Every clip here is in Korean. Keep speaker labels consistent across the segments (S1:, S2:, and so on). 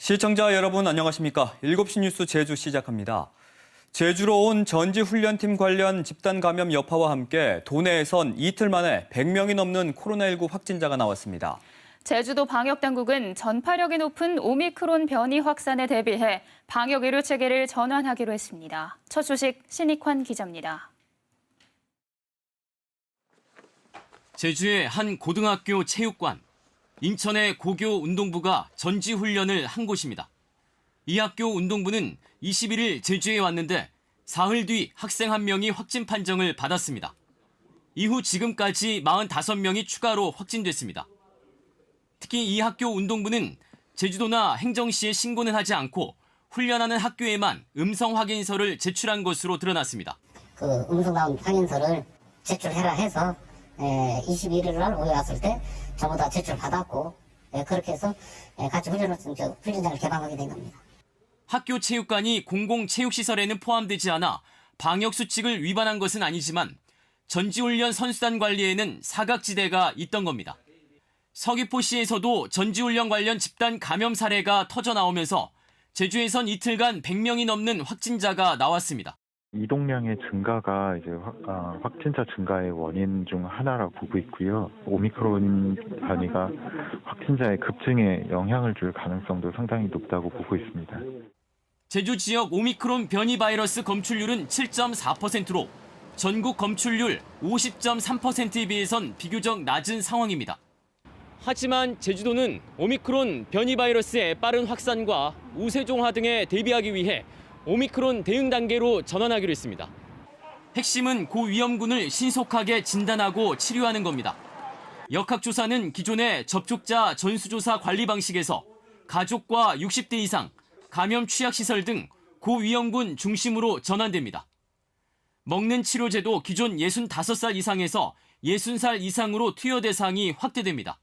S1: 시청자 여러분 안녕하십니까? 7시 뉴스 제주 시작합니다. 제주로 온 전지훈련팀 관련 집단 감염 여파와 함께 도내에선 이틀 만에 100명이 넘는 코로나19 확진자가 나왔습니다.
S2: 제주도 방역당국은 전파력이 높은 오미크론 변이 확산에 대비해 방역 의료 체계를 전환하기로 했습니다. 첫 소식 신익환 기자입니다.
S3: 제주의 한 고등학교 체육관, 인천의 고교 운동부가 전지훈련을 한 곳입니다. 이 학교 운동부는 21일 제주에 왔는데 사흘 뒤 학생 1명이 확진 판정을 받았습니다. 이후 지금까지 45명이 추가로 확진됐습니다. 특히 이 학교 운동부는 제주도나 행정시에 신고는 하지 않고 훈련하는 학교에만 음성 확인서를 제출한 것으로 드러났습니다.
S4: 그 음성 나온 확인서를 제출해라 해서 21일 날 오해 왔을 때 전부 다 제출받았고 그렇게 해서 같이 훈련장을 개방하게 된 겁니다.
S3: 학교 체육관이 공공체육시설에는 포함되지 않아 방역수칙을 위반한 것은 아니지만 전지훈련 선수단 관리에는 사각지대가 있던 겁니다. 서귀포시에서도 전지훈련 관련 집단 감염 사례가 터져 나오면서 제주에선 이틀간 100명이 넘는 확진자가 나왔습니다.
S5: 이동량의 증가가 이제 확진자 증가의 원인 중 하나라고 보고 있고요. 오미크론 변이가 확진자의 급증에 영향을 줄 가능성도 상당히 높다고 보고 있습니다.
S3: 제주 지역 오미크론 변이 바이러스 검출률은 7.4%로 전국 검출률 50.3%에 비해선 비교적 낮은 상황입니다. 하지만 제주도는 오미크론 변이 바이러스의 빠른 확산과 우세종화 등에 대비하기 위해 오미크론 대응 단계로 전환하기로 했습니다. 핵심은 고위험군을 신속하게 진단하고 치료하는 겁니다. 역학조사는 기존의 접촉자 전수조사 관리 방식에서 가족과 60대 이상, 감염 취약시설 등 고위험군 중심으로 전환됩니다. 먹는 치료제도 기존 65살 이상에서 60살 이상으로 투여 대상이 확대됩니다.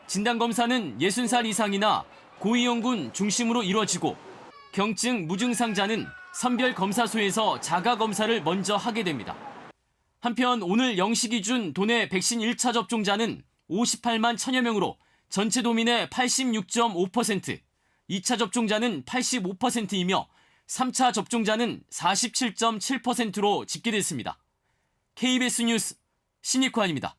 S3: 진단검사는 60살 이상이나 고위험군 중심으로 이루어지고 경증 무증상자는 선별검사소에서 자가검사를 먼저 하게 됩니다. 한편 오늘 0시 기준 도내 백신 1차 접종자는 58만 1000여 명으로 전체 도민의 86.5%, 2차 접종자는 85%이며 3차 접종자는 47.7%로 집계됐습니다. KBS 뉴스 신익환입니다.